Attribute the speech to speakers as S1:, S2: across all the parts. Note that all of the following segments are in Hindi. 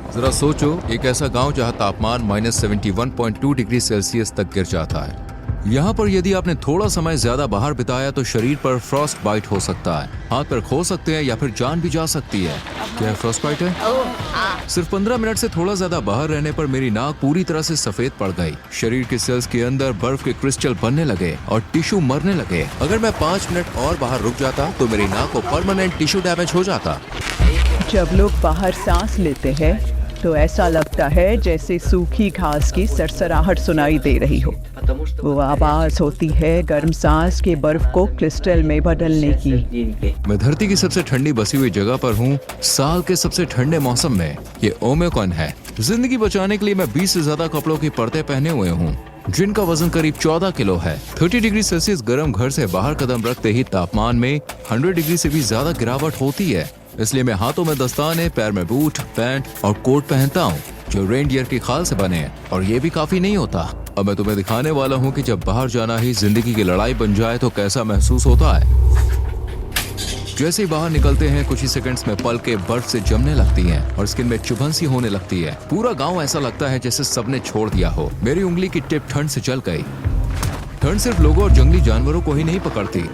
S1: जरा सोचो, एक ऐसा गांव जहां तापमान -71.2 डिग्री सेल्सियस तक गिर जाता है। यहाँ पर यदि आपने थोड़ा समय ज्यादा बाहर बिताया तो शरीर पर फ्रॉस्ट बाइट हो सकता है, हाथ पैर खो सकते हैं या फिर जान भी जा सकती है। क्या फ्रॉस्ट बाइट है? सिर्फ 15 मिनट से थोड़ा ज्यादा बाहर रहने पर मेरी नाक पूरी तरह से सफेद पड़ गई। शरीर के सेल्स के अंदर बर्फ के क्रिस्टल बनने लगे और टिश्यू मरने लगे। अगर मैं 5 मिनट और बाहर रुक जाता तो मेरी नाक को परमानेंट टिश्यू डैमेज हो जाता।
S2: जब लोग बाहर सांस लेते हैं तो ऐसा लगता है जैसे सूखी घास की सरसराहट सुनाई दे रही हो। वो आवाज होती है गर्म सांस के बर्फ को क्रिस्टल में बदलने की।
S1: मैं धरती की सबसे ठंडी बसी हुई जगह पर हूँ, साल के सबसे ठंडे मौसम में। ये ओमिक्रॉन है। जिंदगी बचाने के लिए मैं 20 से ज्यादा कपड़ों की परतें पहने हुए हूँ, जिनका वजन करीब 14 किलो है। 30 डिग्री सेल्सियस गर्म घर से बाहर कदम रखते ही तापमान में 100 डिग्री से भी ज्यादा गिरावट होती है। इसलिए मैं हाथों में दस्ताने, पैर में बूट, पैंट और कोट पहनता हूँ जो रेनडियर की खाल से बने हैं। और ये भी काफी नहीं होता। अब मैं तुम्हें दिखाने वाला हूँ कि जब बाहर जाना ही जिंदगी की लड़ाई बन जाए तो कैसा महसूस होता है। जैसे ही बाहर निकलते हैं कुछ ही सेकंड्स में पलकें बर्फ से जमने लगती हैं और स्किन में चुभन सी होने लगती है। पूरा गांव ऐसा लगता है जैसे सबने छोड़ दिया हो। मेरी उंगली की टिप ठंड से जल गई। ठंड सिर्फ लोगों और जंगली जानवरों को ही नहीं पकड़ती,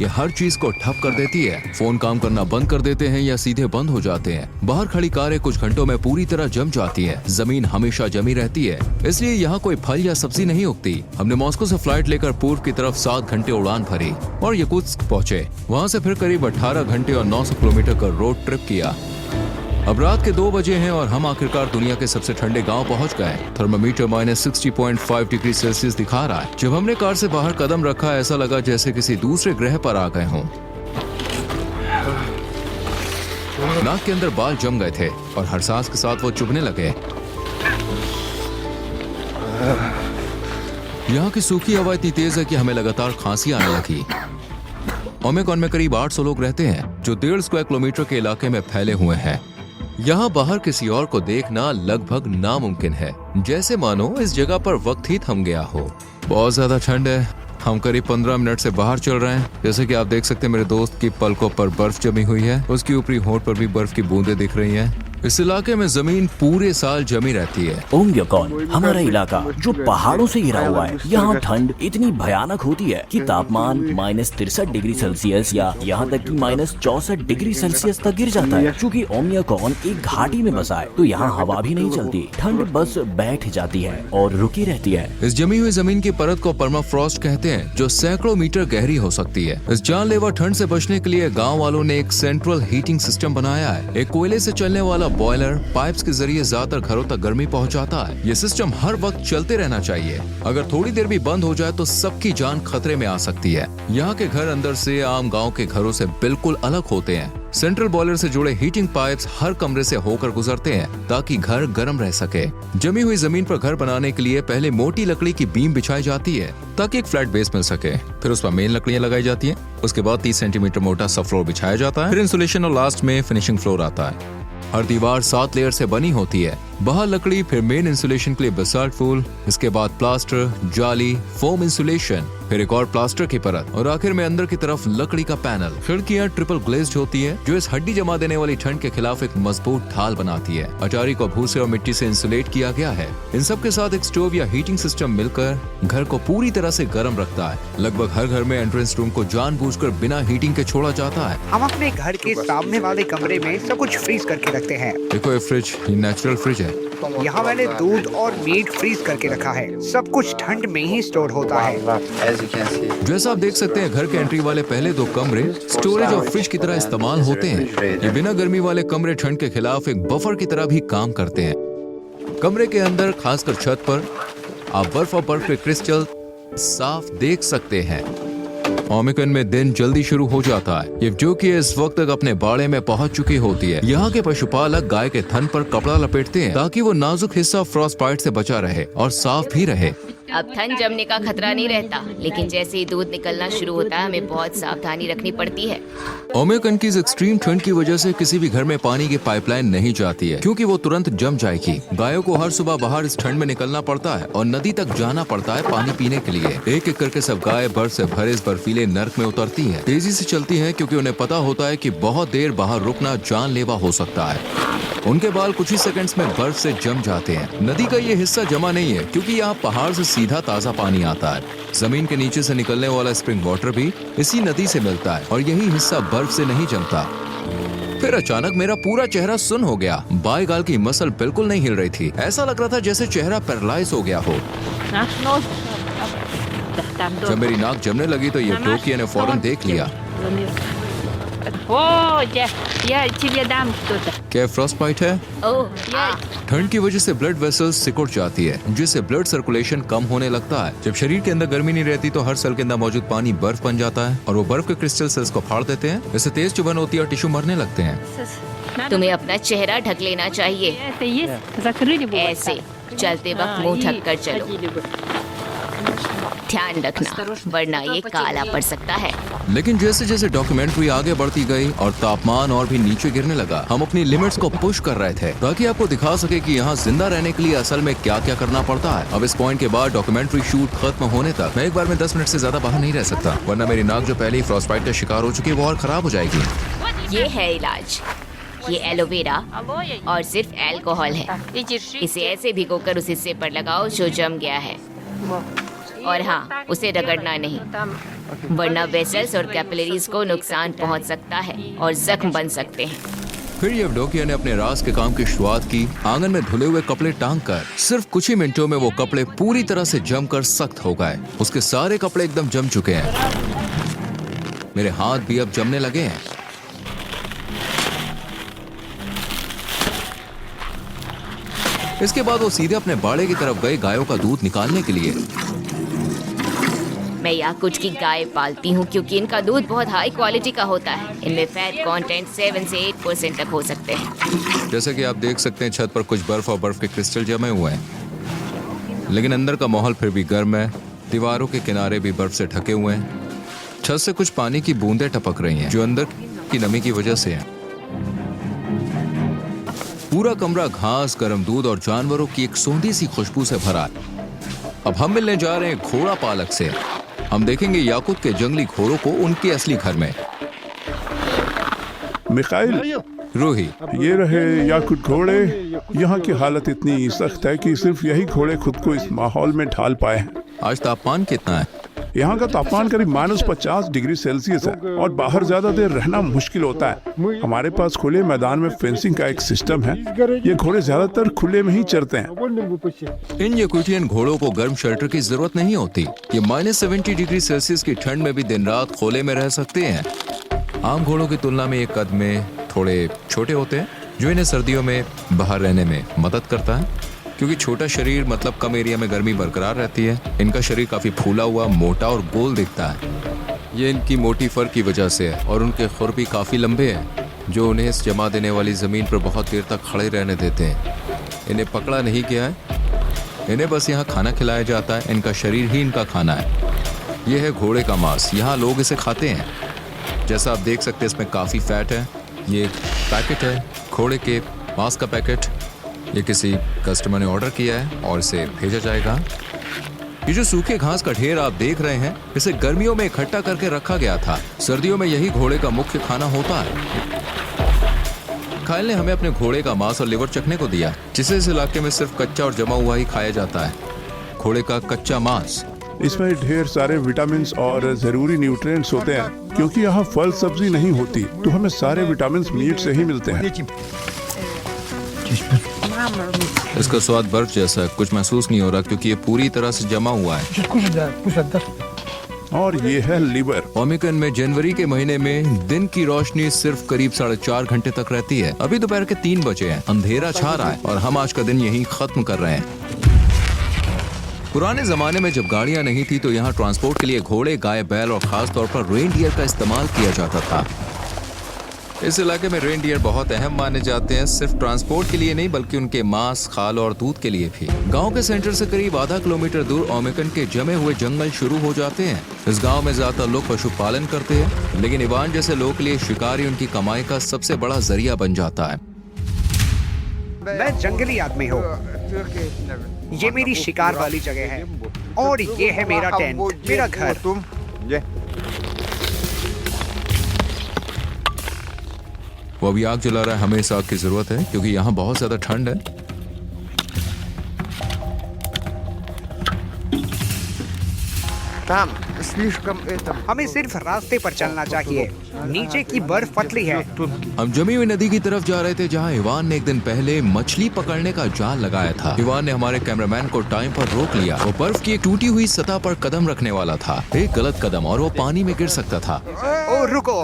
S1: ये हर चीज को ठप कर देती है। फोन काम करना बंद कर देते हैं या सीधे बंद हो जाते हैं। बाहर खड़ी कारें कुछ घंटों में पूरी तरह जम जाती है। जमीन हमेशा जमी रहती है, इसलिए यहाँ कोई फल या सब्जी नहीं उगती। हमने मॉस्को से फ्लाइट लेकर पूर्व की तरफ 7 घंटे उड़ान भरी और याकुत्स्क पहुँचे। वहाँ से फिर करीब 18 घंटे और 900 किलोमीटर का रोड ट्रिप किया। अब रात के 2 बजे हैं और हम आखिरकार दुनिया के सबसे ठंडे गांव पहुंच गए। थर्मामीटर -60.5 डिग्री सेल्सियस दिखा रहा है। जब हमने कार से बाहर कदम रखा ऐसा लगा जैसे किसी दूसरे ग्रह पर आ गए हों। नाक के अंदर बाल जम गए थे और हर सांस के साथ वो चुभने लगे। यहाँ की सूखी हवा इतनी तेज है कि हमें लगातार खांसी आने लगी। ओमिक्रॉन में करीब 800 लोग रहते हैं जो 1.5 स्क्वायर किलोमीटर के इलाके में फैले हुए हैं। यहाँ बाहर किसी और को देखना लगभग नामुमकिन है, जैसे मानो इस जगह पर वक्त ही थम गया हो। बहुत ज्यादा ठंड है। हम करीब 15 मिनट से बाहर चल रहे हैं। जैसे कि आप देख सकते हैं मेरे दोस्त की पलकों पर बर्फ जमी हुई है, उसकी ऊपरी होंठ पर भी बर्फ की बूंदें दिख रही हैं। इस इलाके में जमीन पूरे साल जमी रहती है।
S3: ओमिक्रॉन हमारा इलाका जो पहाड़ों से घिरा हुआ है, यहाँ ठंड इतनी भयानक होती है कि तापमान -63 डिग्री सेल्सियस या यहाँ तक कि -64 डिग्री सेल्सियस तक गिर जाता है। क्योंकि ओमिक्रॉन एक घाटी में बसा है तो यहाँ हवा भी नहीं चलती, ठंड बस बैठ जाती है और रुकी रहती है।
S1: इस जमी हुई जमीन की परत को परमाफ्रॉस्ट कहते हैं, जो सैकड़ों मीटर गहरी हो सकती है। इस जानलेवा ठंड से बचने के लिए गाँव वालों ने एक सेंट्रल हीटिंग सिस्टम बनाया है। एक कोयले से चलने वाला बॉयलर पाइप्स के जरिए ज्यादातर घरों तक गर्मी पहुंचाता है। ये सिस्टम हर वक्त चलते रहना चाहिए। अगर थोड़ी देर भी बंद हो जाए तो सबकी जान खतरे में आ सकती है। यहाँ के घर अंदर से आम गांव के घरों से बिल्कुल अलग होते हैं। सेंट्रल बॉयलर से जुड़े हीटिंग पाइप्स हर कमरे से होकर गुजरते हैं ताकि घर गर्म रह सके। जमी हुई जमीन पर घर बनाने के लिए पहले मोटी लकड़ी की बीम बिछाई जाती है ताकि एक फ्लैट बेस मिल सके। फिर उस पर मेन लकड़ियां लगाई जाती हैं। उसके बाद 30 सेंटीमीटर मोटा सा फ्लोर बिछाया जाता है। फिर इंसुलेशन और लास्ट में फिनिशिंग फ्लोर आता है। हर दीवार 7 लेयर से बनी होती है। बाहर लकड़ी, फिर मेन इंसुलेशन के लिए बेसाल्ट फूल, इसके बाद प्लास्टर, जाली, फोम इंसुलेशन, फिर एक और प्लास्टर की परत और आखिर में अंदर की तरफ लकड़ी का पैनल। खिड़कियां ट्रिपल ग्लेज्ड होती हैं, जो इस हड्डी जमा देने वाली ठंड के खिलाफ एक मजबूत ढाल बनाती है। अटारी को भूसे और मिट्टी से इंसुलेट किया गया है। इन सब के साथ एक स्टोव या हीटिंग सिस्टम मिलकर घर को पूरी तरह से गर्म रखता है। लगभग हर घर में एंट्रेंस रूम को जानबूझकर बिना हीटिंग के छोड़ा जाता है।
S4: हम अपने घर के सामने वाले कमरे में सब कुछ फ्रीज करके रखते हैं।
S1: देखो ये फ्रिज, ये नेचुरल फ्रिज है।
S4: यहाँ मैंने दूध और मीट फ्रीज करके रखा है। सब कुछ ठंड में ही स्टोर होता है।
S1: जैसा आप देख सकते हैं घर के एंट्री वाले पहले 2 कमरे स्टोरेज और फ्रिज की तरह इस्तेमाल होते हैं। ये बिना गर्मी वाले कमरे ठंड के खिलाफ एक बफर की तरह भी काम करते हैं। कमरे के अंदर खासकर छत पर आप बर्फ और बर्फ के क्रिस्टल साफ देख सकते हैं। ओमिक्रॉन में दिन जल्दी शुरू हो जाता है। ये जो कि इस वक्त तक अपने बाड़े में पहुंच चुकी होती है। यहाँ के पशुपालक गाय के थन पर कपड़ा लपेटते हैं ताकि वो नाजुक हिस्सा फ्रॉस्ट बाइट से बचा रहे और साफ भी रहे।
S5: अब ठंड जमने का खतरा नहीं रहता, लेकिन जैसे ही दूध निकलना शुरू होता है हमें बहुत सावधानी रखनी पड़ती है।
S1: ओमेकन की इस एक्सट्रीम ठंड की वजह से किसी भी घर में पानी की पाइपलाइन नहीं जाती है, क्योंकि वो तुरंत जम जाएगी। गायों को हर सुबह बाहर इस ठंड में निकलना पड़ता है और नदी तक जाना पड़ता है पानी पीने के लिए। एक एक करके सब गाय बर्फ से भरे इस बर्फीले नर्क में उतरती हैं। तेजी से चलती हैं क्योंकि उन्हें पता होता है कि बहुत देर बाहर रुकना जानलेवा हो सकता है। उनके बाल कुछ ही सेकंड्स में बर्फ से जम जाते हैं। नदी का ये हिस्सा जमा नहीं है क्योंकि यहाँ पहाड़ से सीधा ताजा पानी आता है। जमीन के नीचे से निकलने वाला स्प्रिंग वाटर भी इसी नदी से मिलता है और यही हिस्सा बर्फ से नहीं जमता। फिर अचानक मेरा पूरा चेहरा सुन्न हो गया। बाएं गाल की मसल बिल्कुल नहीं हिल रही थी। ऐसा लग रहा था जैसे चेहरा पैरालाइज हो गया हो। जब मेरी नाक जमने लगी तो ये टोकियो ने फौरन देख लिया। क्या फ्रॉस्ट बाइट है? ठंड की वजह से ब्लड वेसल्स सिकुड़ जाती है, जिससे ब्लड सर्कुलेशन कम होने लगता है। जब शरीर के अंदर गर्मी नहीं रहती तो हर सेल के अंदर मौजूद पानी बर्फ बन जाता है और वो बर्फ के क्रिस्टल सेल्स को फाड़ देते हैं। इससे तेज चुभन होती है और टिश्यू मरने लगते हैं।
S5: तुम्हें अपना चेहरा ढक लेना चाहिए, ऐसे चलते वक्त मुंह ढक कर चलो। ध्यान रखना वरना ये काला पड़ सकता है।
S1: लेकिन जैसे जैसे डॉक्यूमेंट्री आगे बढ़ती गई और तापमान और भी नीचे गिरने लगा, हम अपनी लिमिट्स को पुश कर रहे थे ताकि आपको दिखा सके कि यहाँ जिंदा रहने के लिए असल में क्या क्या करना पड़ता है। अब इस पॉइंट के बाद डॉक्यूमेंट्री शूट खत्म होने तक मैं एक बार में 10 मिनट से ज्यादा बाहर नहीं रह सकता, वरना मेरी नाक जो पहले ही फ्रॉस्टबाइट का शिकार हो चुकी है वो और खराब हो जाएगी।
S5: ये है इलाज, ये एलोवेरा और सिर्फ अल्कोहल है। इसे ऐसे भिगोकर उस हिस्से पर लगाओ जो जम गया है, और हाँ, उसे रगड़ना नहीं वरना वेसल्स और कैपिलरीज को नुकसान पहुंच सकता है और जख्म बन सकते हैं।
S1: फिर येवडोकिया ने अपने राज के काम की शुरुआत की। आंगन में धुले हुए कपड़े टांग कर सिर्फ कुछ ही मिनटों में वो कपड़े पूरी तरह से जमकर सख्त हो गए। उसके सारे कपड़े एकदम जम चुके हैं। मेरे हाथ भी अब जमने लगे हैं। इसके बाद वो सीधे अपने बाड़े की तरफ गए गायों का दूध निकालने के लिए।
S5: मैं याकुट की गाय पालती हूँ क्योंकि इनका दूध बहुत हाई क्वालिटी का होता है। इनमें फैट कंटेंट 7 से 8% तक हो सकते हैं।
S1: जैसे कि आप देख सकते हैं छत पर कुछ बर्फ और बर्फ के क्रिस्टल जमे हुए हैं, लेकिन अंदर का माहौल फिर भी गर्म है। दीवारों के किनारे भी बर्फ से ढके हुए हैं। छत से कुछ पानी की बूंदें टपक रही हैं जो अंदर की नमी की वजह से है। पूरा कमरा घास, गर्म दूध और जानवरों की एक सोंधी सी खुशबू से भरा है। अब हम मिलने जा रहे हैं घोड़ा पालक से। हम देखेंगे याकुत के जंगली घोड़ों को उनके असली घर में।
S6: मिखाइल,
S1: रूही,
S6: ये रहे याकुत घोड़े। यहाँ की हालत इतनी सख्त है कि सिर्फ यही घोड़े खुद को इस माहौल में ढाल पाए हैं।
S1: आज तापमान कितना है?
S6: यहाँ का तापमान करीब -50 डिग्री सेल्सियस है और बाहर ज्यादा देर रहना मुश्किल होता है। हमारे पास खुले मैदान में फेंसिंग का एक सिस्टम है। ये घोड़े ज्यादातर खुले में ही चरते हैं।
S1: इन याकुटियन घोड़ों को गर्म शेल्टर की जरूरत नहीं होती। ये -70 डिग्री सेल्सियस की ठंड में भी दिन रात खोले में रह सकते हैं। आम घोड़ों की तुलना में ये कद में थोड़े छोटे होते हैं, जो इन्हें सर्दियों में बाहर रहने में मदद करता है। क्योंकि छोटा शरीर मतलब कम एरिया में गर्मी बरकरार रहती है। इनका शरीर काफी फूला हुआ, मोटा और गोल दिखता है। ये इनकी मोटी फर की वजह से है और उनके खुर भी काफी लंबे हैं, जो उन्हें इस जमा देने वाली जमीन पर बहुत देर तक खड़े रहने देते हैं। इन्हें पकड़ा नहीं गया है, इन्हें बस यहाँ खाना खिलाया जाता है। इनका शरीर ही इनका खाना है। यह है घोड़े का मांस। यहाँ लोग इसे खाते हैं। जैसा आप देख सकते हैं इसमें काफी फैट है। ये पैकेट है घोड़े के मांस का पैकेट। ये किसी कस्टमर ने ऑर्डर किया है और इसे भेजा जाएगा। ये जो सूखे घास का ढेर आप देख रहे हैं, इसे गर्मियों में इकट्ठा करके रखा गया था। सर्दियों में यही घोड़े का मुख्य खाना होता है। खाइल ने हमें अपने घोड़े का मांस और लिवर चखने को दिया, जिसे इस इलाके में सिर्फ कच्चा और जमा हुआ ही खाया जाता है। घोड़े का कच्चा मांस।
S6: इसमें ढेर सारे विटामिन और जरूरी न्यूट्रिएंट्स होते हैं। क्योंकि यहाँ फल सब्जी नहीं होती, तो हमें सारे विटामिन मीट से ही मिलते हैं।
S1: इसका स्वाद बर्फ जैसा है, कुछ महसूस नहीं हो रहा क्योंकि ये पूरी तरह से जमा हुआ है।
S6: और ये है लिवर।
S1: ओमिकन में जनवरी के महीने में दिन की रोशनी सिर्फ करीब 4.5 घंटे तक रहती है। अभी दोपहर के 3 बजे हैं, अंधेरा छा रहा है और हम आज का दिन यहीं खत्म कर रहे हैं। पुराने जमाने में जब गाड़ियां नहीं थी तो यहाँ ट्रांसपोर्ट के लिए घोड़े, गाय, बैल और खास तौर पर रेनडियर का इस्तेमाल किया जाता था। इस इलाके में रेनडियर बहुत अहम माने जाते हैं, सिर्फ ट्रांसपोर्ट के लिए नहीं बल्कि उनके मांस, खाल और दूध के लिए भी। गांव के सेंटर से करीब आधा किलोमीटर दूर ओमेकन के जमे हुए जंगल शुरू हो जाते हैं। इस गांव में ज्यादातर लोग पशुपालन करते हैं, लेकिन इवान जैसे लोगों के लिए शिकार ही उनकी कमाई का सबसे बड़ा जरिया बन जाता है।
S4: मैं जंगली आदमी हूँ। ये मेरी शिकार वाली जगह है और ये है मेरा टेंट, मेरा घर।
S1: वो अभी आग जला रहा है, हमें इस आग की जरूरत है क्योंकि यहाँ बहुत ज्यादा ठंड है।
S4: हमें सिर्फ रास्ते पर चलना चाहिए। नीचे की बर्फ पतली है।
S1: हम जमी हुई नदी की तरफ जा रहे थे जहाँ इवान ने एक दिन पहले मछली पकड़ने का जाल लगाया था। इवान ने हमारे कैमरामैन को टाइम पर रोक लिया। वो बर्फ की एक टूटी हुई सतह पर कदम रखने वाला था। एक गलत कदम और वो पानी में गिर सकता था
S4: ओ रुको।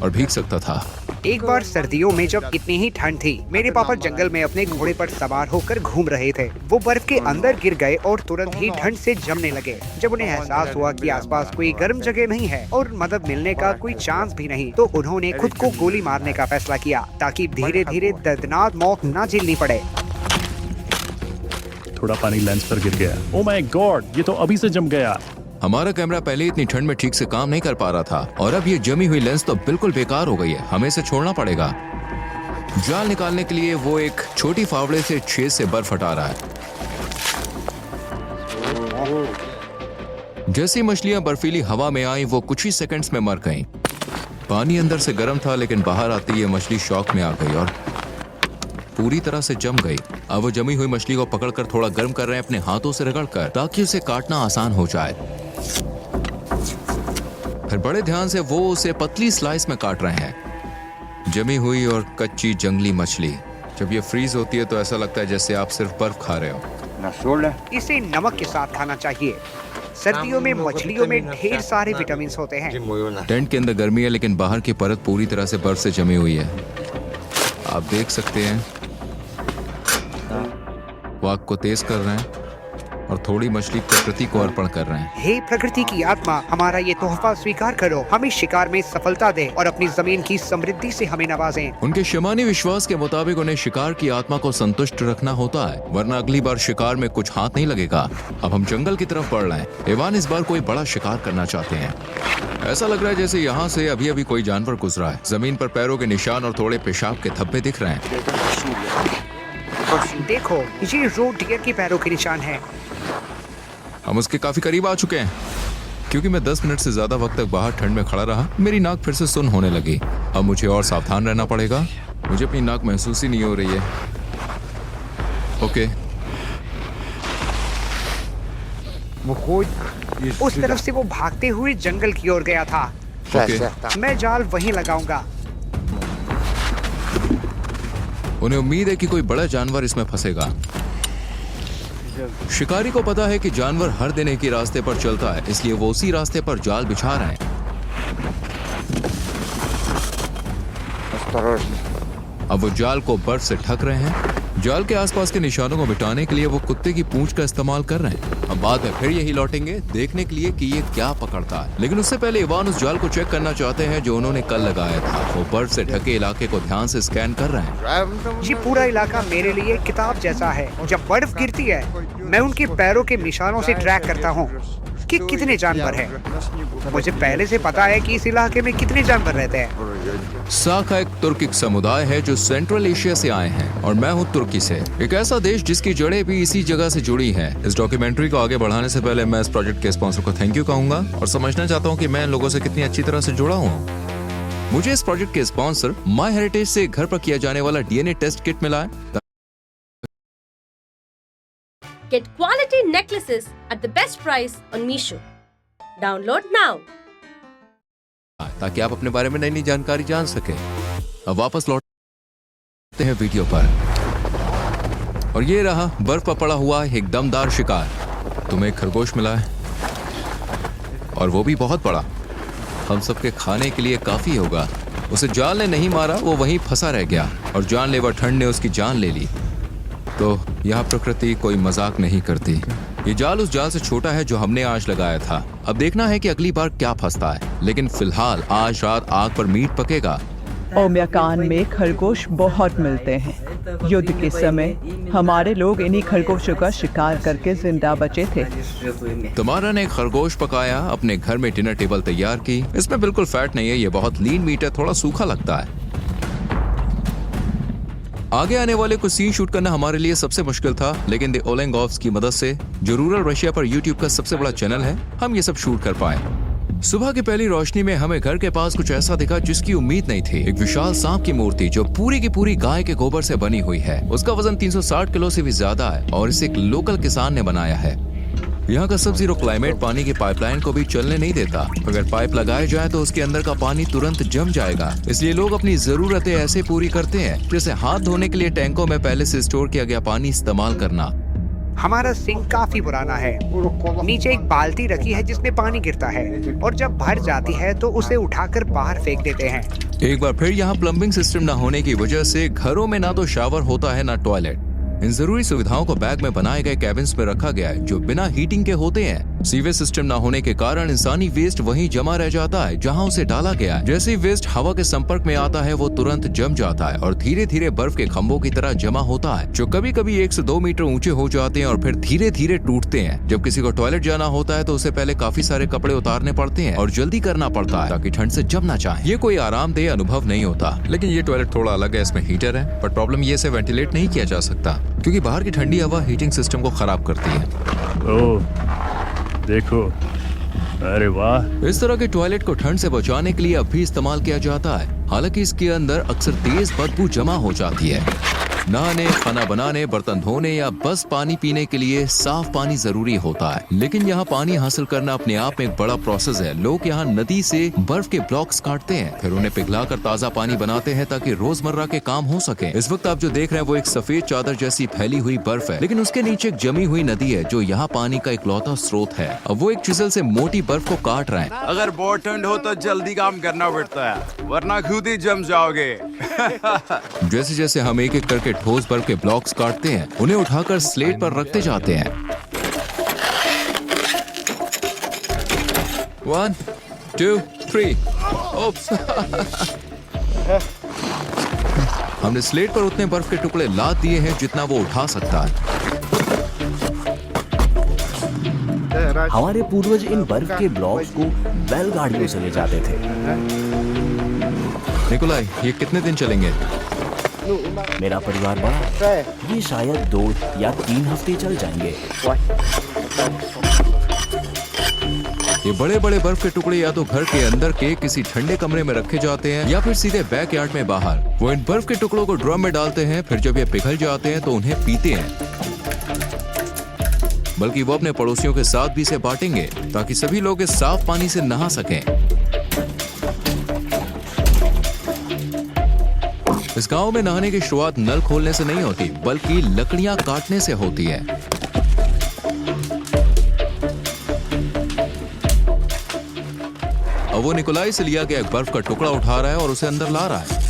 S1: और भीग सकता था।
S4: एक बार सर्दियों में जब इतनी ही ठंड थी, मेरे पापा जंगल में अपने घोड़े पर सवार होकर घूम रहे थे। वो बर्फ के अंदर गिर गए और तुरंत ही ठंड से जमने लगे। जब उन्हें एहसास हुआ कि आसपास कोई गर्म जगह नहीं है और मदद मिलने का कोई चांस भी नहीं, तो उन्होंने खुद को गोली मारने का फैसला किया ताकि धीरे धीरे दर्दनाक मौत न झेलनी पड़े।
S7: थोड़ा पानी लेंस पर गिर गया। ओह माय गॉड, ये तो अभी से जम गया।
S1: हमारा कैमरा पहले इतनी ठंड में ठीक से काम नहीं कर पा रहा था और अब ये जमी हुई लेंस तो बिल्कुल बेकार हो गई है। हमें इसे छोड़ना पड़ेगा। जाल निकालने के लिए वो एक छोटी फावड़े से छेद से बर्फ हटा रहा है। जैसी मछलियां बर्फीली हवा में आई वो कुछ ही सेकंड्स में मर गईं। पानी अंदर से गर्म था लेकिन बाहर आते ये मछली शॉक में आ गई और पूरी तरह से जम गई। अब वो जमी हुई मछली को पकड़कर थोड़ा गर्म कर रहे हैं अपने हाथों से रगड़कर, ताकि उसे काटना आसान हो जाए। फिर बड़े ध्यान से वो उसे पतली स्लाइस में काट रहे हैं। जमी हुई और कच्ची जंगली मछली जब ये फ्रीज होती है तो ऐसा लगता है जैसे आप सिर्फ बर्फ खा रहे हो।
S4: इसे नमक के साथ खाना चाहिए। सर्दियों में मछलियों में ढेर सारे विटामिन होते हैं।
S1: टेंट के अंदर गर्मी है लेकिन बाहर की परत पूरी तरह से बर्फ से जमी हुई है। आप देख सकते हैं वो आग को तेज कर रहे हैं और थोड़ी मछली प्रकृति को अर्पण कर रहे हैं।
S4: हे प्रकृति की आत्मा, हमारा ये तोहफा स्वीकार करो। हमें शिकार में सफलता दे और अपनी जमीन की समृद्धि से हमें नवाजें।
S1: उनके शमानी विश्वास के मुताबिक उन्हें शिकार की आत्मा को संतुष्ट रखना होता है, वरना अगली बार शिकार में कुछ हाथ नहीं लगेगा। अब हम जंगल की तरफ बढ़ रहे हैं। इवान इस बार कोई बड़ा शिकार करना चाहते हैं। ऐसा लग रहा है जैसे यहाँ से अभी अभी कोई जानवर गुजरा है। जमीन पर पैरों के निशान और थोड़े पेशाब के धब्बे दिख रहे हैं।
S4: देखो, ये रोड डियर के पैरों के निशान हैं।
S1: हम उसके काफी करीब आ चुके हैं। क्योंकि मैं 10 मिनट से ज्यादा वक्त तक बाहर ठंड में खड़ा रहा, मेरी नाक फिर से सुन्न होने लगी। अब मुझे और सावधान रहना पड़ेगा। मुझे अपनी नाक महसूस ही नहीं हो रही है। ओके,
S4: उस तरफ से वो भागते हुए जंगल की ओर गया था।
S1: ओके।
S4: मैं जाल वहीं लगाऊंगा।
S1: उन्हें उम्मीद है कि कोई बड़ा जानवर इसमें फंसेगा। शिकारी को पता है कि जानवर हर दिन एक ही रास्ते पर चलता है, इसलिए वो उसी रास्ते पर जाल बिछा रहे हैं। अब वो जाल को बर्फ से ढक रहे हैं। जाल के आसपास के निशानों को मिटाने के लिए वो कुत्ते की पूंछ का इस्तेमाल कर रहे हैं। अब बाद में फिर यही लौटेंगे देखने के लिए कि ये क्या पकड़ता है। लेकिन उससे पहले इवान उस जाल को चेक करना चाहते हैं जो उन्होंने कल लगाया था। वो बर्फ से ढके इलाके को ध्यान से स्कैन कर रहे हैं।
S4: ये पूरा इलाका मेरे लिए किताब जैसा है। जब बर्फ गिरती है, मैं उनके पैरों के निशानों से ट्रैक करता हूँ कि कितने जानवर हैं। मुझे पहले से पता है कि इस इलाके में कितने जानवर रहते हैं।
S1: साका एक तुर्किक समुदाय है जो सेंट्रल एशिया से आए हैं और मैं हूँ तुर्की से, एक ऐसा देश जिसकी जड़ें भी इसी जगह से जुड़ी हैं। इस डॉक्यूमेंट्री को आगे बढ़ाने से पहले मैं इस प्रोजेक्ट के स्पॉन्सर को थैंक यू कहूंगा और समझना चाहता हूँ कि मैं इन लोगों से कितनी अच्छी तरह से जुड़ा हूँ। मुझे इस प्रोजेक्ट के स्पॉन्सर माई हेरिटेज से घर पर किया जाने वाला डीएनए टेस्ट किट मिला है।
S8: Get quality necklaces at the best price on Meesho. Download now.
S1: ताकि आप अपने बारे में नई नई जानकारी जान सके। अब वापस लौटते हैं वीडियो पर। और ये रहा बर्फ पर पड़ा हुआ एक दमदार शिकार। तुम्हें एक खरगोश मिला है और वो भी बहुत बड़ा। हम सबके खाने के लिए काफी होगा। उसे जाल ने नहीं मारा, वो वहीं फंसा रह गया और जानलेवा ठंड ने उसकी जान ले ली। तो यहाँ प्रकृति कोई मजाक नहीं करती। ये जाल उस जाल से छोटा है जो हमने आज लगाया था। अब देखना है कि अगली बार क्या फंसता है। लेकिन फिलहाल आज रात आग पर मीट पकेगा
S2: ओम्याकान में खरगोश बहुत मिलते हैं। युद्ध के समय हमारे लोग इन्हीं खरगोशों का शिकार करके जिंदा बचे थे।
S1: तुम्हारा ने खरगोश पकाया, अपने घर में डिनर टेबल तैयार की। इसमें बिल्कुल फैट नहीं है, ये बहुत लीन मीट है, थोड़ा सूखा लगता है। आगे आने वाले कुछ सीन शूट करना हमारे लिए सबसे मुश्किल था, लेकिन द ओलेंगोव्स की मदद से, जो रूरल रशिया पर यूट्यूब का सबसे बड़ा चैनल है, हम ये सब शूट कर पाए। सुबह की पहली रोशनी में हमें घर के पास कुछ ऐसा दिखा जिसकी उम्मीद नहीं थी। एक विशाल सांप की मूर्ति जो पूरी की पूरी गाय के गोबर से बनी हुई है। उसका वजन 360 किलो से भी ज्यादा है और इसे एक लोकल किसान ने बनाया है। यहाँ का सब जीरो क्लाइमेट पानी की पाइपलाइन को भी चलने नहीं देता। अगर पाइप लगाए जाए तो उसके अंदर का पानी तुरंत जम जाएगा। इसलिए लोग अपनी जरूरतें ऐसे पूरी करते हैं, जैसे हाथ धोने के लिए टैंकों में पहले से स्टोर किया गया पानी इस्तेमाल करना।
S4: हमारा सिंक काफी पुराना है। नीचे एक बाल्टी रखी है जिसमें पानी गिरता है और जब भर जाती है तो उसे उठाकर बाहर फेंक देते हैं।
S1: एक बार फिर यहाँ प्लम्बिंग सिस्टम न होने की वजह से घरों में ना तो शावर होता है ना टॉयलेट। इन जरूरी सुविधाओं को बैग में बनाए गए कैबिन्स में रखा गया है जो बिना हीटिंग के होते हैं। सीवेज सिस्टम न होने के कारण इंसानी वेस्ट वहीं जमा रह जाता है जहां उसे डाला गया है। जैसे ही वेस्ट हवा के संपर्क में आता है वो तुरंत जम जाता है और धीरे धीरे बर्फ के खंभों की तरह जमा होता है, जो कभी कभी 1 से 2 मीटर ऊंचे हो जाते हैं और फिर धीरे धीरे टूटते हैं। जब किसी को टॉयलेट जाना होता है तो उसे पहले काफी सारे कपड़े उतारने पड़ते हैं और जल्दी करना पड़ता है ताकि ठंड से जम ना चाहे। ये कोई आरामदेह अनुभव नहीं होता, लेकिन ये टॉयलेट थोड़ा अलग है। इसमें हीटर है, पर प्रॉब्लम ये इसे वेंटिलेट नहीं किया जा सकता क्योंकि बाहर की ठंडी हवा हीटिंग सिस्टम को खराब करती है।
S7: ओह, देखो, अरे वाह।
S1: इस तरह के टॉयलेट को ठंड से बचाने के लिए अब भी इस्तेमाल किया जाता है। हालांकि इसके अंदर अक्सर तेज बदबू जमा हो जाती है। नहाने, खाना बनाने, बर्तन धोने या बस पानी पीने के लिए साफ पानी जरूरी होता है, लेकिन यहाँ पानी हासिल करना अपने आप में एक बड़ा प्रोसेस है। लोग यहाँ नदी से बर्फ के ब्लॉक्स काटते हैं, फिर उन्हें पिघलाकर ताज़ा पानी बनाते हैं ताकि रोजमर्रा के काम हो सके। इस वक्त आप जो देख रहे हैं वो एक सफेद चादर जैसी फैली हुई बर्फ है, लेकिन उसके नीचे एक जमी हुई नदी है जो यहाँ पानी का इकलौता स्रोत है। अब वो एक चिजल से मोटी बर्फ को काट रहे हैं।
S9: अगर बहुत ठंड हो तो जल्दी काम करना पड़ता है, वरना खुद ही जम जाओगे।
S1: जैसे जैसे हम एक एक करके ठोस बर्फ के ब्लॉक्स काटते हैं, उन्हें उठाकर स्लेट पर रखते जाते हैं। 1, 2, 3। ओप्स। हमने स्लेट पर उतने बर्फ के टुकड़े लाद दिए हैं जितना वो उठा सकता है।
S3: हमारे पूर्वज इन बर्फ के ब्लॉक्स को बैलगाड़ियों से ले जाते थे।
S1: निकोलाई, ये कितने दिन चलेंगे?
S3: मेरा परिवार बड़ा है, ये शायद 2 या 3 हफ्ते चल जाएंगे।
S1: ये बड़े बड़े बर्फ के टुकड़े या तो घर के अंदर के किसी ठंडे कमरे में रखे जाते हैं या फिर सीधे बैकयार्ड में बाहर। वो इन बर्फ के टुकड़ों को ड्रम में डालते हैं, फिर जब ये पिघल जाते हैं तो उन्हें पीते हैं। बल्कि वो अपने पड़ोसियों के साथ भी इसे बांटेंगे ताकि सभी लोग इस साफ पानी से नहा सकें। इस गांव में नहाने की शुरुआत नल खोलने से नहीं होती, बल्कि लकड़ियां काटने से होती है। अब वो निकोलाई से लिया गया एक बर्फ का टुकड़ा उठा रहा है और उसे अंदर ला रहा है।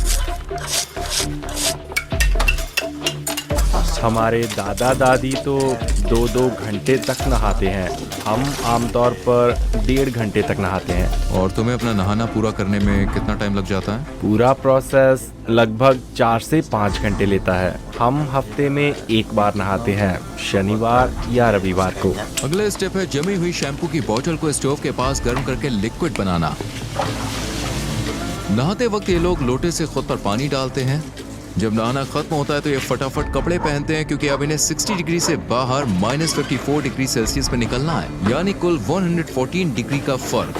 S7: हमारे दादा दादी तो 2-2 घंटे तक नहाते हैं। हम आमतौर पर 1.5 घंटे तक नहाते हैं।
S1: और तुम्हें अपना नहाना पूरा करने में कितना टाइम लग जाता है?
S7: पूरा प्रोसेस लगभग 4 से 5 घंटे लेता है। हम हफ्ते में 1 बार नहाते हैं, शनिवार या रविवार को।
S1: अगला स्टेप है जमी हुई शैम्पू की बोतल को स्टोव के पास गर्म करके लिक्विड बनाना। नहाते वक्त ये लोग लोटे से खुद पर पानी डालते हैं। जब नहाना खत्म होता है तो ये फटाफट कपड़े पहनते हैं क्योंकि अब इन्हें 60 डिग्री से बाहर -54 डिग्री सेल्सियस में निकलना है, यानी कुल 114 डिग्री का फर्क।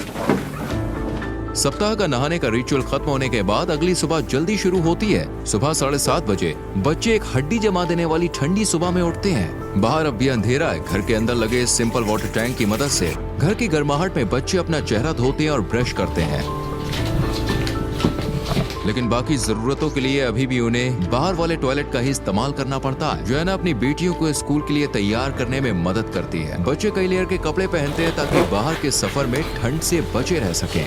S1: सप्ताह का नहाने का रिचुअल खत्म होने के बाद अगली सुबह जल्दी शुरू होती है। सुबह 7:30 बजे बच्चे एक हड्डी जमा देने वाली ठंडी सुबह में उठते हैं। बाहर अब भी अंधेरा है। घर के अंदर लगे सिंपल वाटर टैंक की मदद से घर की गर्माहट में बच्चे अपना चेहरा धोते हैं और ब्रश करते हैं, लेकिन बाकी जरूरतों के लिए अभी भी उन्हें बाहर वाले टॉयलेट का ही इस्तेमाल करना पड़ता है। जोएना अपनी बेटियों को स्कूल के लिए तैयार करने में मदद करती है। बच्चे कई लेयर के कपड़े पहनते हैं ताकि बाहर के सफर में ठंड से बचे रह सकें।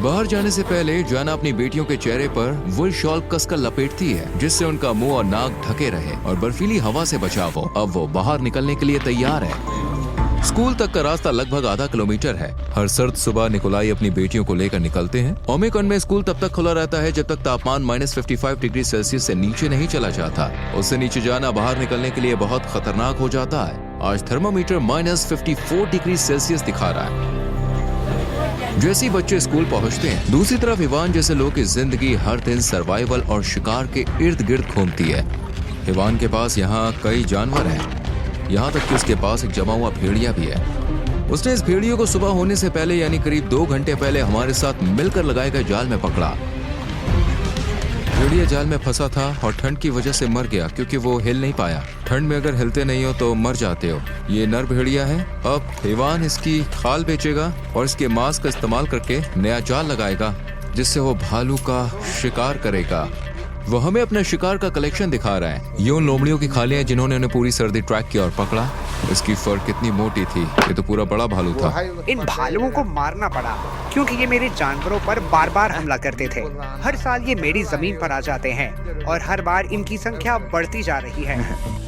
S1: बाहर जाने से पहले जोएना अपनी बेटियों के चेहरे पर वुल शॉल कसकर लपेटती है जिससे उनका मुंह और नाक ढके रहे और बर्फीली हवा से बचाव हो। अब वो बाहर निकलने के लिए तैयार है। स्कूल तक का रास्ता लगभग आधा किलोमीटर है। हर सर्द सुबह निकोलाई अपनी बेटियों को लेकर निकलते हैं। ओमिकॉन में स्कूल तब तक खुला रहता है जब तक तापमान -55 डिग्री सेल्सियस से नीचे नहीं चला जाता। उससे नीचे जाना बाहर निकलने के लिए बहुत खतरनाक हो जाता है। आज थर्मामीटर -54 डिग्री सेल्सियस दिखा रहा है। जैसे ही बच्चे स्कूल पहुंचते हैं, दूसरी तरफ इवान जैसे लोगों की जिंदगी हर दिन सर्वाइवल और शिकार के इर्द गिर्द घूमती है। इवान के पास यहाँ कई जानवर हैं, यहाँ तक कि उसके पास एक जमा हुआ भेड़िया भी है। उसने इस भेड़ियों को सुबह होने से पहले यानी करीब 2 घंटे पहले हमारे साथ मिलकर लगाए गए जाल में पकड़ा। भेड़िया जाल में फंसा था और ठंड की वजह से मर गया क्योंकि वो हिल नहीं पाया। ठंड में अगर हिलते नहीं हो तो मर जाते हो। ये नर भेड़िया है। अब इवान इसकी खाल बेचेगा और इसके मांस का इस्तेमाल करके नया जाल लगाएगा जिससे वो भालू का शिकार करेगा। वो हमें अपने शिकार का कलेक्शन दिखा रहा है। ये उन लोमड़ियों की खालें हैं जिन्होंने उन्हें पूरी सर्दी ट्रैक किया और पकड़ा। इसकी फर कितनी मोटी थी, ये तो पूरा बड़ा भालू था।
S4: इन भालुओं को मारना पड़ा क्योंकि ये मेरे जानवरों पर बार बार हमला करते थे। हर साल ये मेरी जमीन पर आ जाते हैं और हर बार इनकी संख्या बढ़ती जा रही है।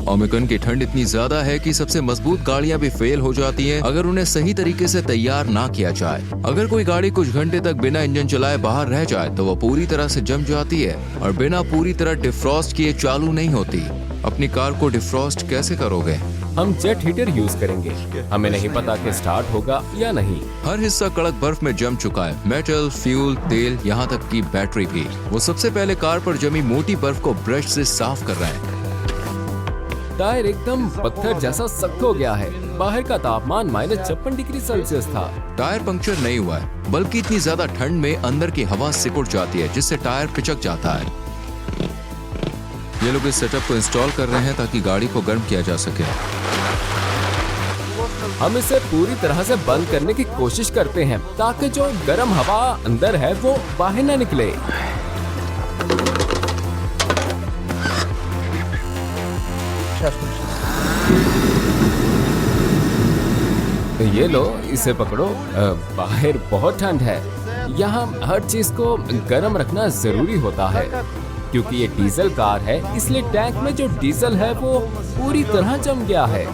S1: ओमिकॉन की ठंड इतनी ज्यादा है कि सबसे मजबूत गाड़ियां भी फेल हो जाती हैं अगर उन्हें सही तरीके से तैयार ना किया जाए। अगर कोई गाड़ी कुछ घंटे तक बिना इंजन चलाए बाहर रह जाए तो वो पूरी तरह से जम जाती है और बिना पूरी तरह डिफ्रॉस्ट किए चालू नहीं होती। अपनी कार को डिफ्रॉस्ट कैसे करोगे?
S10: हम जेट हीटर यूज करेंगे। हमें नहीं पता कि स्टार्ट होगा या नहीं।
S1: हर हिस्सा कड़क बर्फ में जम चुका है, मेटल, फ्यूल, तेल, यहाँ तक की बैटरी भी। वो सबसे पहले कार पर जमी मोटी बर्फ को ब्रश से साफ कर रहे हैं।
S10: टायर एकदम पत्थर जैसा सख्त हो गया है। बाहर का तापमान -56 डिग्री सेल्सियस था।
S1: टायर पंक्चर नहीं हुआ है, बल्कि इतनी ज्यादा ठंड में अंदर की हवा सिकुड़ जाती है जिससे टायर पिचक जाता है। ये लोग इस सेटअप को इंस्टॉल कर रहे हैं ताकि गाड़ी को गर्म किया जा सके।
S10: हम इसे पूरी तरह से बंद करने की कोशिश करते हैं ताकि जो गर्म हवा अंदर है वो बाहर न निकले। ये लो, इसे पकड़ो। बाहर बहुत ठंड है। यहाँ हर चीज को गर्म रखना जरूरी होता है क्योंकि ये डीजल कार है, इसलिए टैंक में जो डीजल है वो पूरी तरह जम गया है।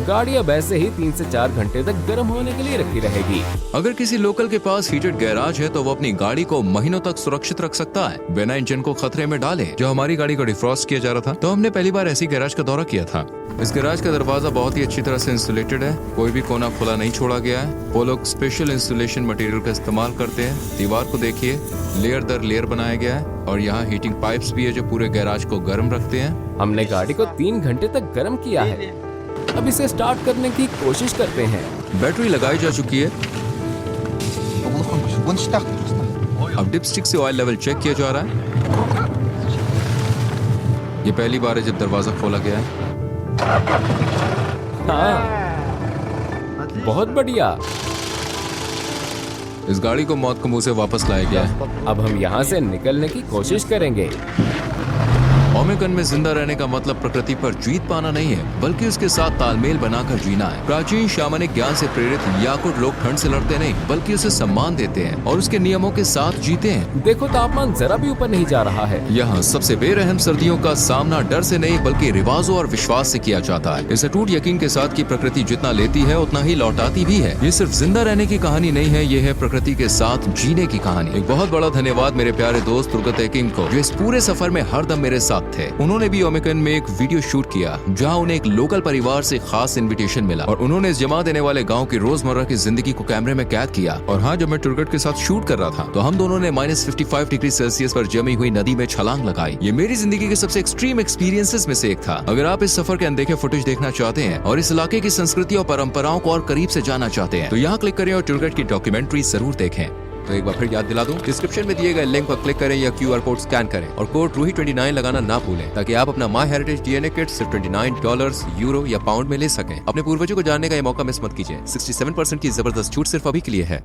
S10: गाड़ी अब ऐसे ही 3 से 4 घंटे तक गर्म होने के लिए रखी रहेगी।
S1: अगर किसी लोकल के पास हीटेड गैराज है तो वो अपनी गाड़ी को महीनों तक सुरक्षित रख सकता है बिना इंजन को खतरे में डाले। जो हमारी गाड़ी को डिफ्रॉस्ट किया जा रहा था तो हमने पहली बार ऐसी गैराज का दौरा किया था। इस गैराज का दरवाजा बहुत ही अच्छी तरह से इंसुलेटेड है, कोई भी कोना खुला नहीं छोड़ा गया है। वो लोग स्पेशल इंसुलेशन मटेरियल का इस्तेमाल करते हैं। दीवार को देखिए, लेयर दर लेयर बनाया गया है और यहाँ हीटिंग पाइप्स भी है जो पूरे गैराज को गर्म रखते हैं।
S10: हमने गाड़ी को 3 घंटे तक गर्म किया है। अब इसे स्टार्ट करने की कोशिश करते हैं।
S1: बैटरी लगाई जा चुकी है। अब डिपस्टिक से ऑयल लेवल चेक किया जा रहा है। ये पहली बार है जब दरवाजा खोला गया है।
S10: हाँ, बहुत बढ़िया।
S1: इस गाड़ी को मौत के मुंह से वापस लाया गया है।
S10: अब हम यहाँ से निकलने की कोशिश करेंगे।
S1: ओमिकॉन में जिंदा रहने का मतलब प्रकृति पर जीत पाना नहीं है, बल्कि उसके साथ तालमेल बनाकर जीना है। प्राचीन शामनिक ज्ञान से प्रेरित याकुट लोग ठंड से लड़ते नहीं, बल्कि उसे सम्मान देते हैं और उसके नियमों के साथ जीते हैं।
S10: देखो, तापमान जरा भी ऊपर नहीं जा रहा है।
S1: यहाँ सबसे बेरहम सर्दियों का सामना डर से नहीं बल्कि रिवाजों और विश्वास से किया जाता है। इस अटूट यकीन के साथ कि प्रकृति जितना लेती है उतना ही लौटाती भी है। ये सिर्फ जिंदा रहने की कहानी नहीं है, ये है प्रकृति के साथ जीने की कहानी। एक बहुत बड़ा धन्यवाद मेरे प्यारे दोस्त तुर्गत एकिम को, जो इस पूरे सफर में हरदम मेरे साथ थे। उन्होंने भी ओमिकॉन में एक वीडियो शूट किया जहां उन्हें एक लोकल परिवार से खास इनविटेशन मिला और उन्होंने इस जमा देने वाले गांव की रोजमर्रा की जिंदगी को कैमरे में कैद किया। और हाँ, जब मैं तुर्गत के साथ शूट कर रहा था तो हम दोनों ने -55 डिग्री सेल्सियस पर जमी हुई नदी में छलांग लगाई। ये मेरी जिंदगी के सबसे एक्सट्रीम एक्सपीरियंसेस में से एक था। अगर आप इस सफर के अनदेखे फुटेज देखना चाहते हैं और इस इलाके की संस्कृति और परंपराओं को और करीब से जानना चाहते हैं तो यहाँ क्लिक करें और तुर्गत की डॉक्यूमेंट्री जरूर देखें। तो एक बार फिर याद दिला दूं, डिस्क्रिप्शन में दिए गए लिंक पर क्लिक करें या QR कोड स्कैन करें और कोड रूही29 लगाना ना भूलें ताकि आप अपना माई हेरिटेज DNA किट सिर्फ $29, यूरो या पाउंड में ले सकें। अपने पूर्वजों को जानने का ये मौका मिस मत कीजिए। 67% की जबरदस्त छूट सिर्फ अभी के लिए है।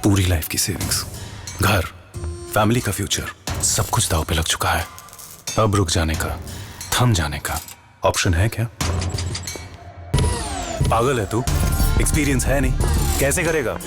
S11: पूरी लाइफ की सेविंग्स, घर, फैमिली का फ्यूचर, सब कुछ दांव पे लग चुका है। अब रुक जाने का, थम जाने का ऑप्शन है क्या? पागल है तू? एक्सपीरियंस है नहीं, कैसे करेगा?